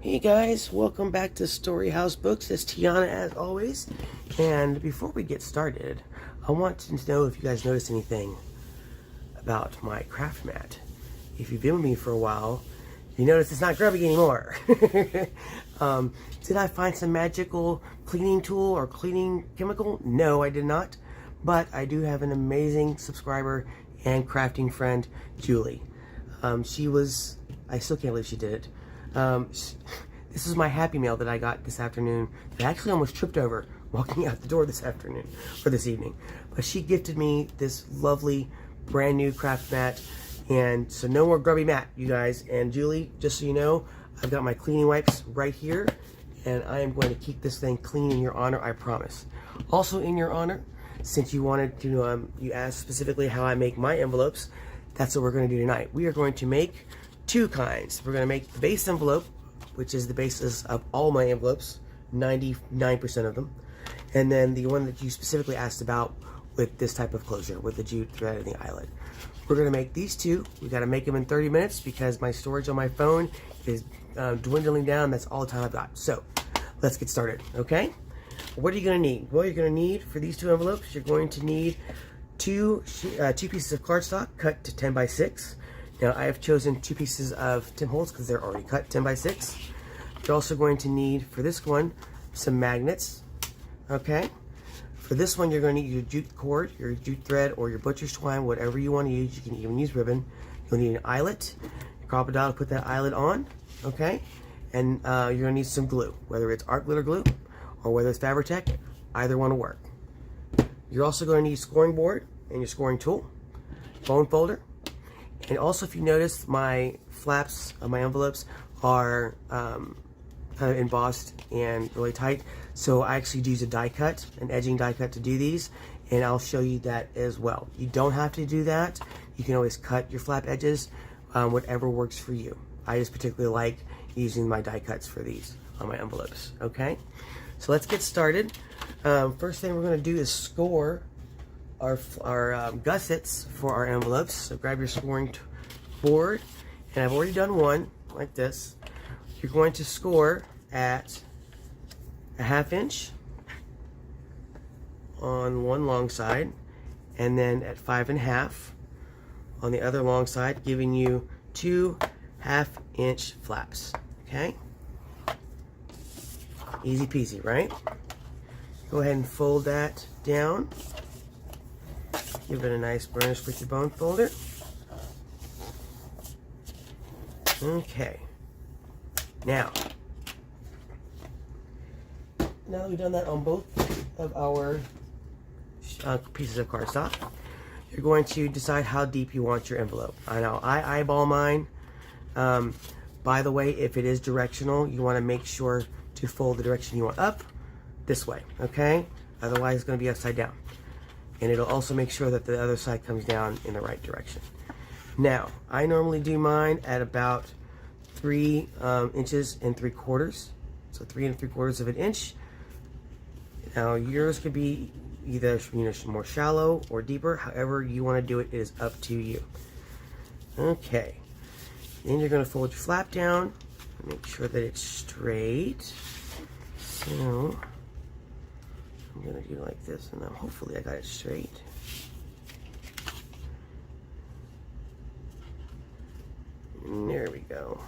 Hey guys, welcome back to Storey House Books. It's Tiana as always. And before we get started, I want to know if you guys noticed anything about my craft mat. If you've been with me for a while, you notice it's not grubby anymore. Did I find some magical cleaning tool or cleaning chemical? No, I did not. But I do have an amazing subscriber and crafting friend, Julie. I still can't believe she did it. This is my Happy Meal that I got this afternoon. I actually almost tripped over walking out the door this afternoon, or this evening. But she gifted me this lovely brand new craft mat. And so no more grubby mat, you guys. And Julie, just so you know, I've got my cleaning wipes right here. And I am going to keep this thing clean in your honor, I promise. Also in your honor, since you wanted to, you asked specifically how I make my envelopes, that's what we're going to do tonight. We are going to make two kinds. We're going to make the base envelope, which is the basis of all my envelopes, 99% of them. And then the one that you specifically asked about with this type of closure, with the jute thread and the eyelet. We're going to make these two. We got to make them in 30 minutes because my storage on my phone is dwindling down. That's all the time I've got. So let's get started, okay? What are you going to need? Well, you're going to need, for these two envelopes, you're going to need two pieces of cardstock cut to 10 by 6. Now I have chosen two pieces of Tim Holtz because they're already cut 10 by 6. You're also going to need, for this one, some magnets, okay? For this one, you're going to need your jute cord, your jute thread, or your butcher's twine, whatever you want to use. You can even use ribbon. You'll need an eyelet, your crocodile to put that eyelet on, okay? And you're going to need some glue, whether it's art glitter glue or whether it's Fabri-Tac, either one will work. You're also going to need scoring board and your scoring tool, bone folder. And also, if you notice, my flaps of my envelopes are kind of embossed and really tight. So I actually use a die cut, an edging die cut to do these, and I'll show you that as well. You don't have to do that. You can always cut your flap edges, whatever works for you. I just particularly like using my die cuts for these on my envelopes, okay? So let's get started. First thing we're going to do is score our gussets for our envelopes. So grab your scoring board, and I've already done one like this. You're going to score at a 1/2 inch on one long side, and then at 5.5 on the other long side, giving you 2 1/2-inch flaps. Okay, easy peasy, right? Go ahead and fold that down. Give it a nice burnish with your bone folder. Okay. Now that we've done that on both of our pieces of cardstock, you're going to decide how deep you want your envelope. I know I eyeball mine. By the way, if it is directional, you want to make sure to fold the direction you want up this way, okay? Otherwise, it's going to be upside down. And it'll also make sure that the other side comes down in the right direction. Now, I normally do mine at about 3 inches and 3/4. So 3 3/4 of an inch. Now, yours could be either more shallow or deeper. However you want to do it is up to you. Okay. Then you're going to fold your flap down. Make sure that it's straight. So I'm going to do like this, and then hopefully I got it straight. And there we go.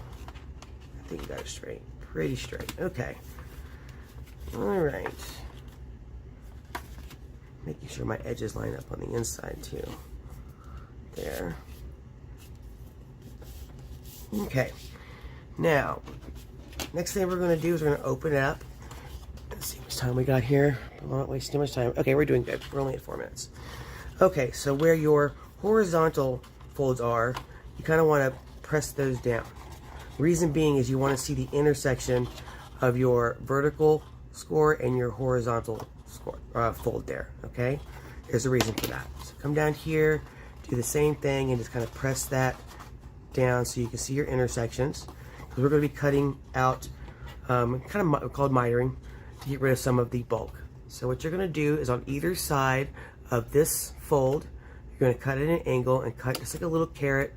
I think you got it straight. Pretty straight. Okay. Alright. Making sure my edges line up on the inside too. There. Okay. Now, next thing we're going to do is we're going to open it up. Let's see how much time we got here. I'm not wasting too much time. Okay, we're doing good. We're only at 4 minutes. Okay, so where your horizontal folds are, you kind of want to press those down. Reason being is you want to see the intersection of your vertical score and your horizontal score fold there, okay? There's a reason for that. So come down here, do the same thing, and just kind of press that down so you can see your intersections. Because we're going to be cutting out, kind of called mitering, to get rid of some of the bulk. So what you're going to do is on either side of this fold, you're going to cut it at an angle and cut just like a little carrot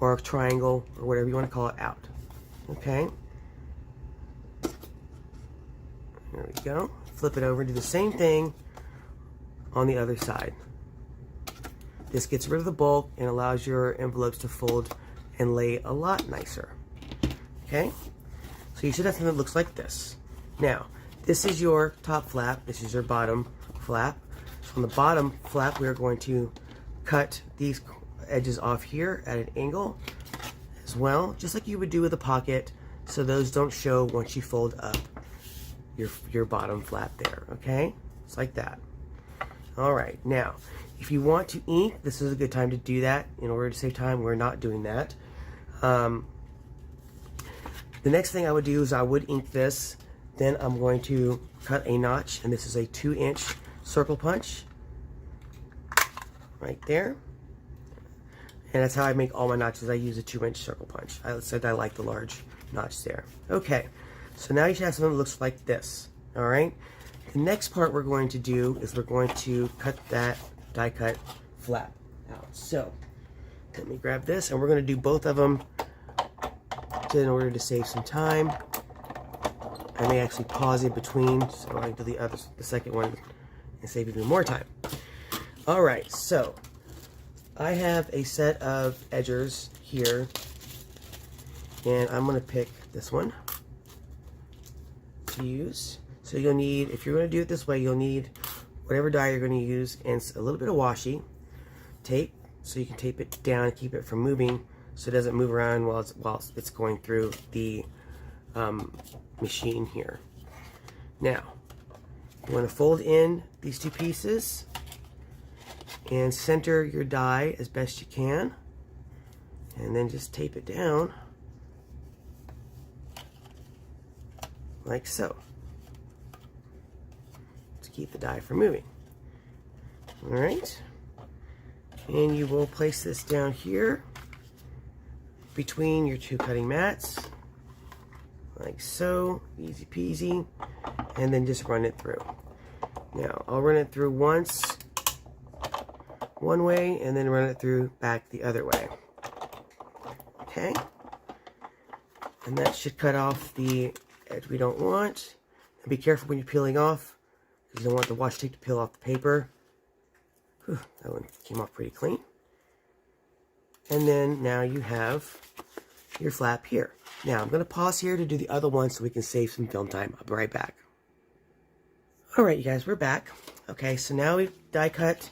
or a triangle or whatever you want to call it out. Okay? you go. Flip it over and do the same thing on the other side. This gets rid of the bulk and allows your envelopes to fold and lay a lot nicer. Okay? So you should have something that looks like this. Now, this is your top flap. This is your bottom flap. So on the bottom flap, we are going to cut these edges off here at an angle as well, just like you would do with a pocket, so those don't show once you fold up your bottom flap there, okay? It's like that. All right, now, if you want to ink, this is a good time to do that. In order to save time, we're not doing that. The next thing I would do is I would ink this. Then I'm going to cut a notch, and this is a 2-inch circle punch right there. And that's how I make all my notches. I use a 2-inch circle punch. I said I like the large notch there. Okay, so now you should have something that looks like this. All right. The next part we're going to do is we're going to cut that die cut flap out. So let me grab this, and we're going to do both of them in order to save some time. I may actually pause in between so I can do the second one and save even more time. All right, so I have a set of edgers here, and I'm going to pick this one to use. So you'll need, if you're going to do it this way, you'll need whatever die you're going to use and a little bit of washi tape, so you can tape it down and keep it from moving so it doesn't move around while it's going through the machine here. Now, you want to fold in these two pieces and center your die as best you can, and then just tape it down like so to keep the die from moving. All right, and you will place this down here between your two cutting mats like so, easy peasy, and then just run it through. Now I'll run it through once one way and then run it through back the other way. Okay, and that should cut off the edge we don't want. And be careful when you're peeling off, because you don't want the washi tape to peel off the paper. Whew, that one came off pretty clean. And then now you have your flap here. Now I'm going to pause here to do the other one so we can save some film time. I'll be right back. Alright you guys, we're back. Okay, so now we've die cut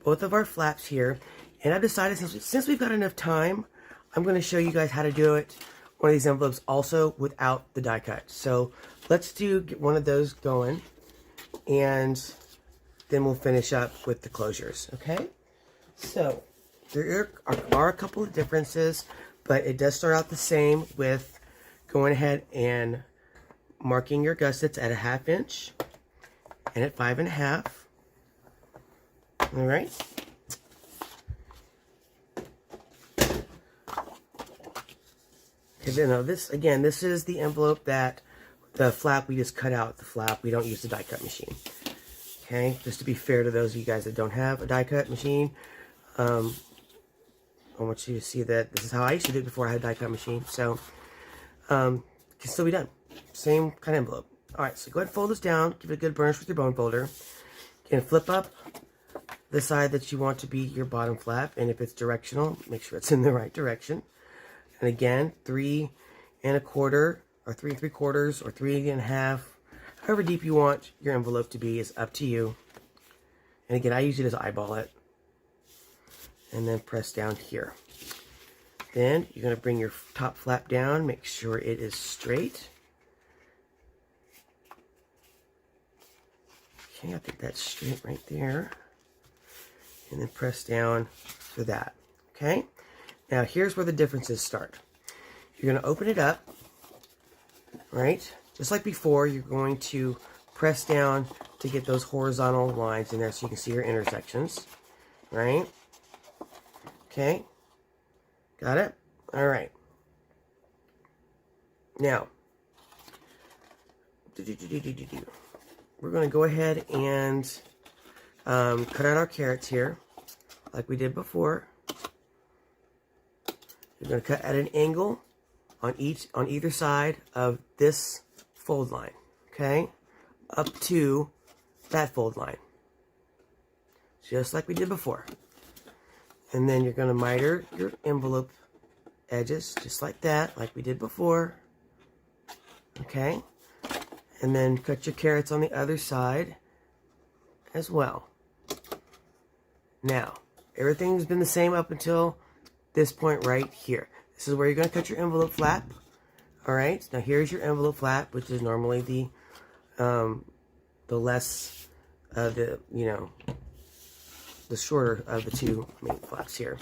both of our flaps here, and I've decided since we've got enough time, I'm going to show you guys how to do it, one of these envelopes also without the die cut. So let's get one of those going, and then we'll finish up with the closures, okay? So there are a couple of differences, but it does start out the same with going ahead and marking your gussets at a 1/2 inch and at 5 1/2. All right. Because this is the envelope that the flap we just cut out. The flap, we don't use the die cut machine. Okay, just to be fair to those of you guys that don't have a die cut machine, I want you to see that this is how I used to do it before I had a die cut machine. So, can still be done. Same kind of envelope. All right, so go ahead and fold this down. Give it a good burnish with your bone folder. Again, flip up the side that you want to be your bottom flap, and if it's directional, make sure it's in the right direction. And again, 3 1/4 or 3 3/4 or 3 1/2, however deep you want your envelope to be is up to you. And again, I usually just eyeball it and then press down here. Then you're going to bring your top flap down, make sure it is straight. Okay, I think that's straight right there. And then press down for that. Okay, now here's where the differences start. You're going to open it up, right? Just like before, you're going to press down to get those horizontal lines in there so you can see your intersections, right? Okay, got it? All right. Now, we're going to go ahead and cut out our carrots here, like we did before. You're going to cut at an angle on either side of this fold line, okay? up to that fold line. Just like we did before. And then you're going to miter your envelope edges just like that, like we did before. Okay? And then cut your carrots on the other side as well. Now, everything's been the same up until this point right here. This is where you're going to cut your envelope flap. Alright, now here's your envelope flap, which is normally the less, the shorter of the two main flaps here.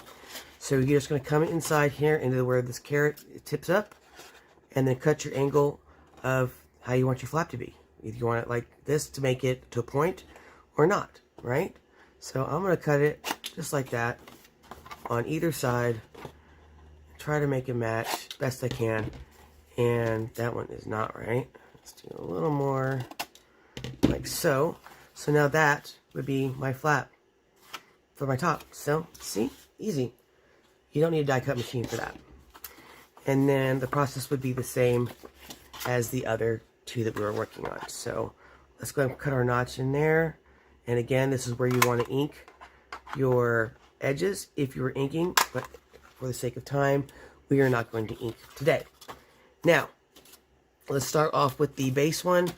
So you're just going to come inside here into where this carrot tips up, and then cut your angle of how you want your flap to be. Either you want it like this to make it to a point, or not, right? So I'm going to cut it just like that on either side. Try to make it match best I can. And that one is not right. Let's do a little more like so. So now that would be my flap for my top. So, see? Easy. You don't need a die cut machine for that. And then the process would be the same as the other two that we were working on. So let's go ahead and cut our notch in there. And again, this is where you want to ink your edges if you were inking, but for the sake of time, we are not going to ink today. Now, let's start off with the base one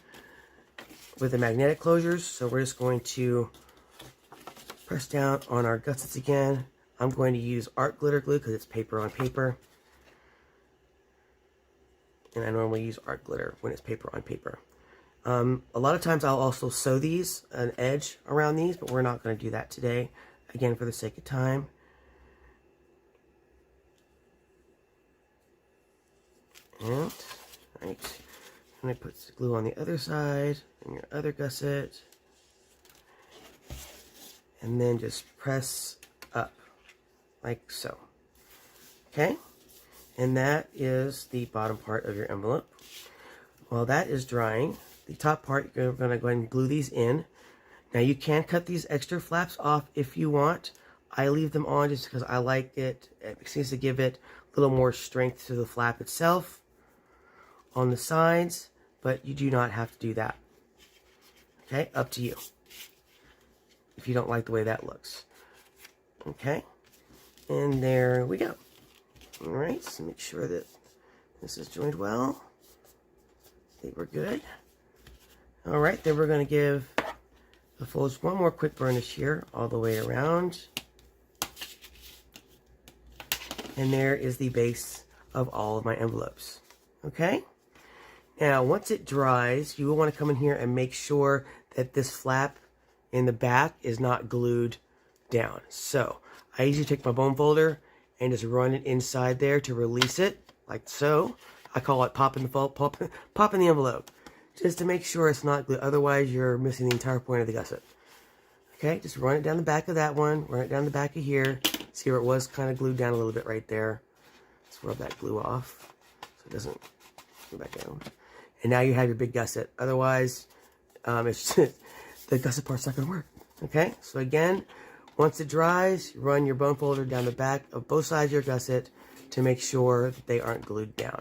with the magnetic closures. So we're just going to press down on our gussets again. I'm going to use art glitter glue because it's paper on paper. And I normally use art glitter when it's paper on paper. A lot of times I'll also sew these, an edge around these, but we're not going to do that today. Again, for the sake of time. And, right, I'm going to put glue on the other side, and your other gusset. And then just press up, like so. Okay? And that is the bottom part of your envelope. While that is drying, the top part, you're going to go ahead and glue these in. Now you can cut these extra flaps off if you want. I leave them on just because I like it. It seems to give it a little more strength to the flap itself on the sides, but you do not have to do that. Okay, up to you. If you don't like the way that looks. Okay, and there we go. Alright, so make sure that this is joined well. I think we're good. Alright, then we're going to give the folds one more quick burnish here, all the way around. And there is the base of all of my envelopes. Okay? Now, once it dries, you will want to come in here and make sure that this flap in the back is not glued down. So, I usually take my bone folder and just run it inside there to release it, like so. I call it popping the envelope, just to make sure it's not glued. Otherwise, you're missing the entire point of the gusset. Okay, just run it down the back of that one, run it down the back of here. See where it was kind of glued down a little bit right there. Let's rub that glue off so it doesn't go back down. And now you have your big gusset. Otherwise, it's just, the gusset part's not going to work. Okay, so again, once it dries, run your bone folder down the back of both sides of your gusset to make sure that they aren't glued down.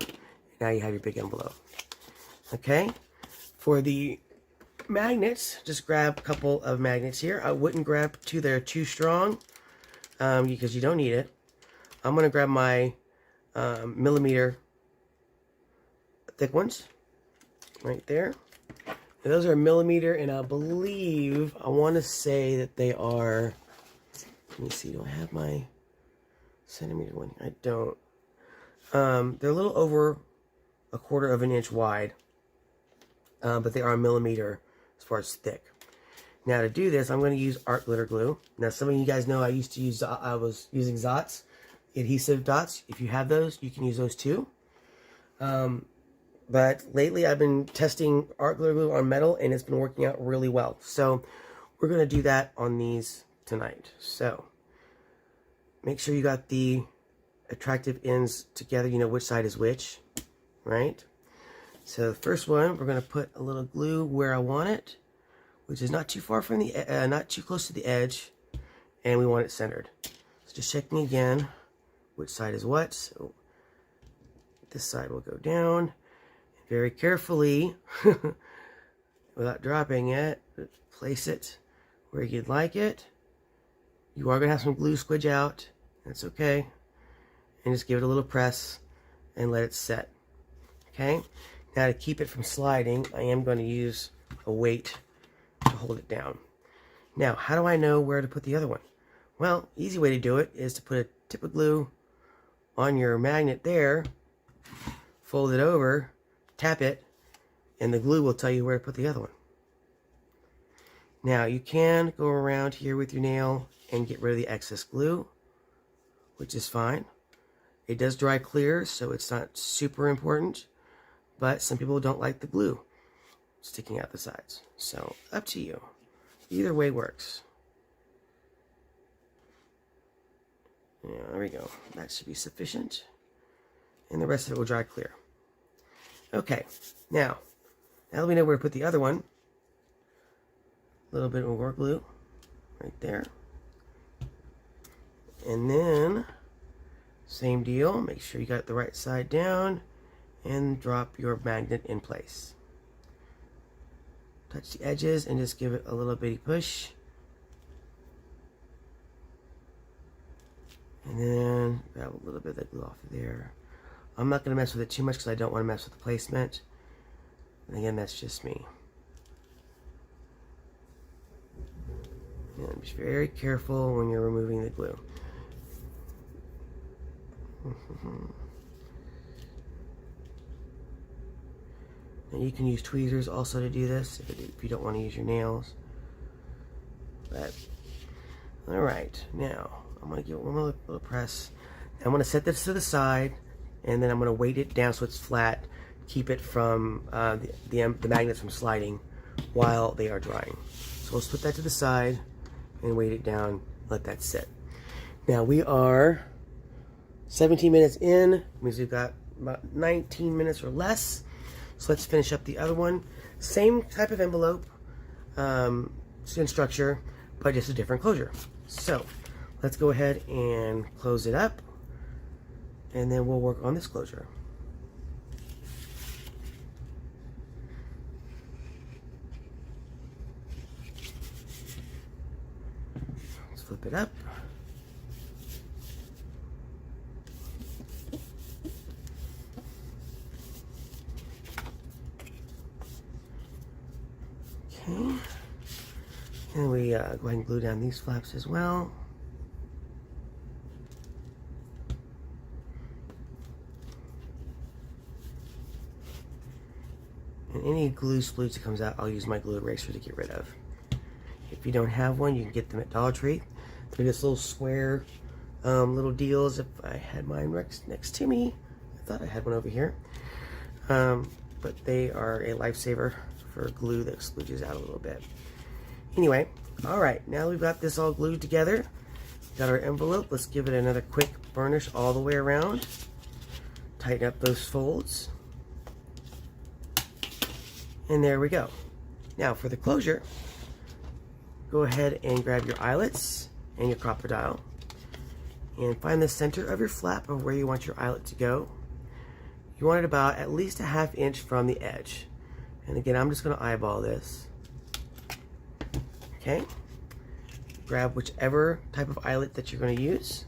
Now you have your big envelope. Okay, for the magnets, just grab a couple of magnets here. I wouldn't grab two that are too strong because you don't need it. I'm going to grab my millimeter thick ones right there. And those are millimeter, and I believe, I want to say that they are, let me see, do I have my centimeter one? I don't. They're a little over 1/4 of an inch wide, but they are a millimeter as far as thick. Now to do this, I'm going to use art glitter glue. Now some of you guys know I was using Zots, adhesive dots. If you have those, you can use those too. But lately I've been testing art glitter glue on metal, and it's been working out really well. So we're going to do that on these tonight. So make sure you got the attractive ends together. You know which side is which, right? So the first one, we're going to put a little glue where I want it, which is not too far from the, not too close to the edge, and we want it centered. So just checking again which side is what. So this side will go down. Very carefully without dropping it, place it where you'd like it. You are going to have some glue squidge out. That's okay. And just give it a little press and let it set. Okay? Now to keep it from sliding, I am going to use a weight to hold it down. Now, how do I know where to put the other one? Well, easy way to do it is to put a tip of glue on your magnet there, fold it over, tap it, and the glue will tell you where to put the other one. Now, you can go around here with your nail and get rid of the excess glue, which is fine. It does dry clear, so it's not super important, but some people don't like the glue sticking out the sides. So, up to you. Either way works. Yeah, there we go. That should be sufficient. And the rest of it will dry clear. Okay, now that we know where to put the other one, a little bit more glue right there. And then, same deal, make sure you got the right side down and drop your magnet in place. Touch the edges and just give it a little bitty push. And then grab a little bit of that glue off of there. I'm not going to mess with it too much because I don't want to mess with the placement. And again, that's just me. And be very careful when you're removing the glue. And you can use tweezers also to do this if you don't want to use your nails. But, alright, now I'm going to give it one more little press. Now I'm going to set this to the side, and then I'm going to weight it down so it's flat, keep it from the magnets from sliding while they are drying. So let's put that to the side and weight it down, let that sit. Now we are 17 minutes in, means we've got about 19 minutes or less. So let's finish up the other one. Same type of envelope, skin structure, but just a different closure. So let's go ahead and close it up, and then we'll work on this closure. Let's flip it up. Okay, and we go ahead and glue down these flaps as well. And any glue splooge that comes out, I'll use my glue eraser to get rid of. If you don't have one, you can get them at Dollar Tree. They're just little square little deals. If I had mine next to me, I thought I had one over here. But they are a lifesaver for glue that splooges out a little bit. Anyway, alright, now we've got this all glued together. Got our envelope. Let's give it another quick burnish all the way around. Tighten up those folds. And there we go. Now for the closure, go ahead and grab your eyelets and your crocodile and find the center of your flap of where you want your eyelet to go. You want it about at least a ½ inch from the edge. And again, I'm just going to eyeball this. Okay. Grab whichever type of eyelet that you're going to use.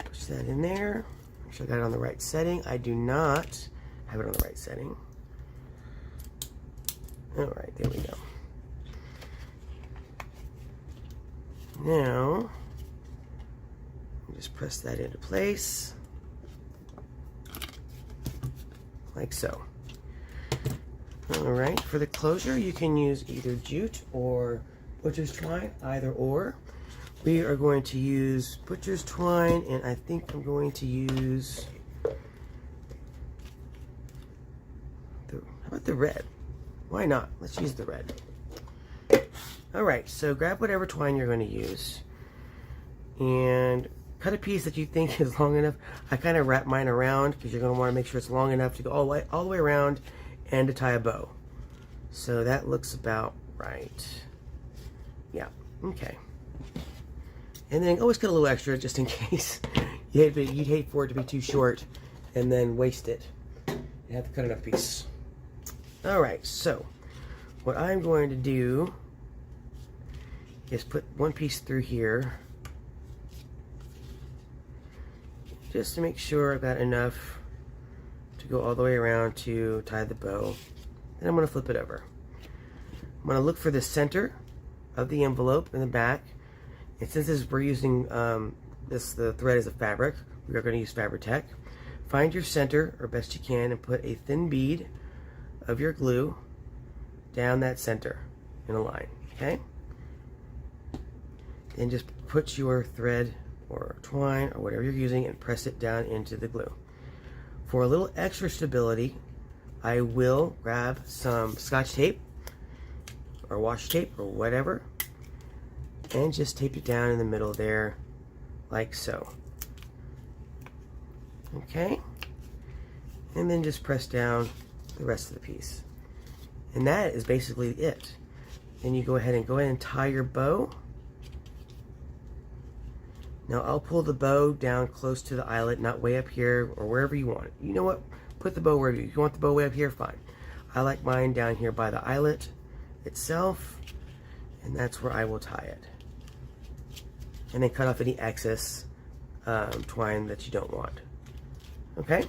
Push that in there. Make sure I got it on the right setting. I do not have it on the right setting. Alright, there we go. Now, just press that into place. Like so. Alright, for the closure, you can use either jute or butcher's twine, either or. We are going to use butcher's twine, and I think I'm going to use how about the red? Why not? Let's use the red. Alright, so grab whatever twine you're going to use and cut a piece that you think is long enough. I kind of wrap mine around because you're going to want to make sure it's long enough to go all the way around and to tie a bow. So that looks about right. Yeah, okay. And then always cut a little extra just in case. You'd hate for it to be too short and then waste it. You have to cut enough piece. Alright, so what I'm going to do is put one piece through here just to make sure I've got enough to go all the way around to tie the bow. Then I'm going to flip it over. I'm going to look for the center of the envelope in the back, and since we're using the thread as a fabric, we are going to use Fabri-Tac. Find your center, or best you can, and put a thin bead of your glue down that center in a line, okay? Then just put your thread or twine or whatever you're using and press it down into the glue. For a little extra stability, I will grab some Scotch tape or washi tape or whatever and just tape it down in the middle there like so. Okay, and then just press down the rest of the piece, and that is basically it. Then you go ahead and tie your bow. Now I'll pull the bow down close to the eyelet, not way up here or wherever you want it. You know what? Put the bow wherever you want the bow way up here, fine. I like mine down here by the eyelet itself, and that's where I will tie it. And then cut off any excess twine that you don't want. Okay,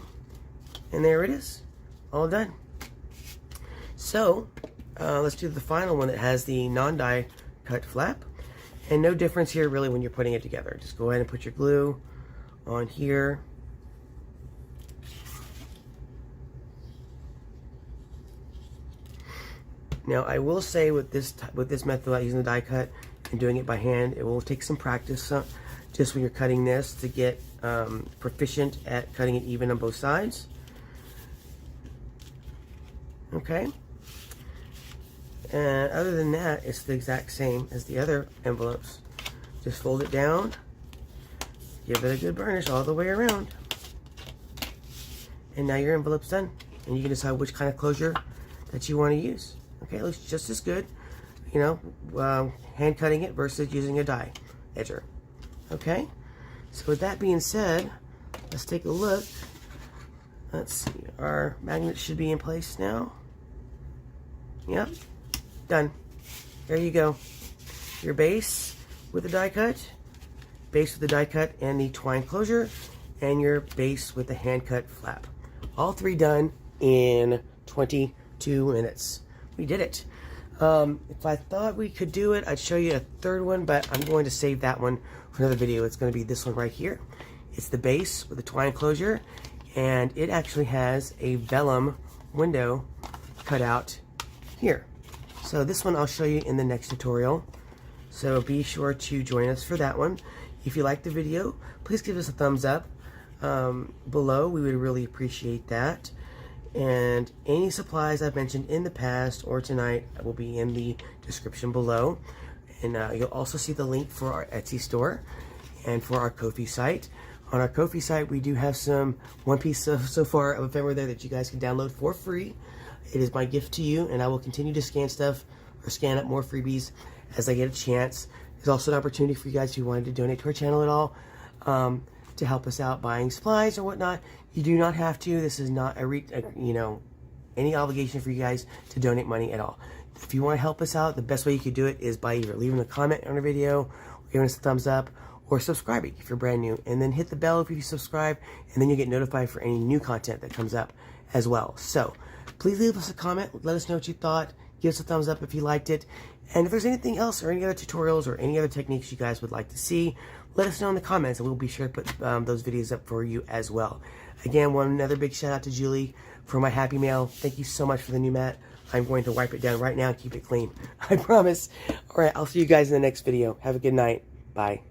and there it is, all done. So let's do the final one that has the non-die cut flap, and no difference here really when you're putting it together. Just go ahead and put your glue on here. Now I will say with this method, without using the die cut and doing it by hand, it will take some practice just when you're cutting this to get proficient at cutting it even on both sides. Okay, and other than that, it's the exact same as the other envelopes. Just fold it down, give it a good burnish all the way around, and now your envelope's done, and you can decide which kind of closure that you want to use. Okay, it looks just as good, you know, hand cutting it versus using a die edger. Okay, so with that being said, let's take a look. Let's see, our magnet should be in place now. Yep, done. There you go. Your base with the die cut, base with the die cut and the twine closure, and your base with the hand cut flap. All three done in 22 minutes. We did it. If I thought we could do it, I'd show you a third one, but I'm going to save that one for another video. It's going to be this one right here. It's the base with the twine closure, and it actually has a vellum window cut out here. So this one I'll show you in the next tutorial. So be sure to join us for that one. If you liked the video, please give us a thumbs up below. We would really appreciate that. And any supplies I've mentioned in the past or tonight will be in the description below. And you'll also see the link for our Etsy store and for our Kofi site. On our Kofi site, we do have some one piece so far of ephemera there that you guys can download for free. It is my gift to you, and I will continue to scan stuff or scan up more freebies as I get a chance. There's also an opportunity for you guys who wanted to donate to our channel at all to help us out buying supplies or whatnot. You do not have to. This is not any obligation for you guys to donate money at all. If you want to help us out, the best way you could do it is by either leaving a comment on our video, or giving us a thumbs up, or subscribing if you're brand new, and then hit the bell if you subscribe, and then you'll get notified for any new content that comes up as well. So please leave us a comment, let us know what you thought, give us a thumbs up if you liked it, and if there's anything else or any other tutorials or any other techniques you guys would like to see, let us know in the comments, and we'll be sure to put those videos up for you as well. Again, another big shout out to Julie for my Happy Mail. Thank you so much for the new mat. I'm going to wipe it down right now and keep it clean. I promise. All right, I'll see you guys in the next video. Have a good night. Bye.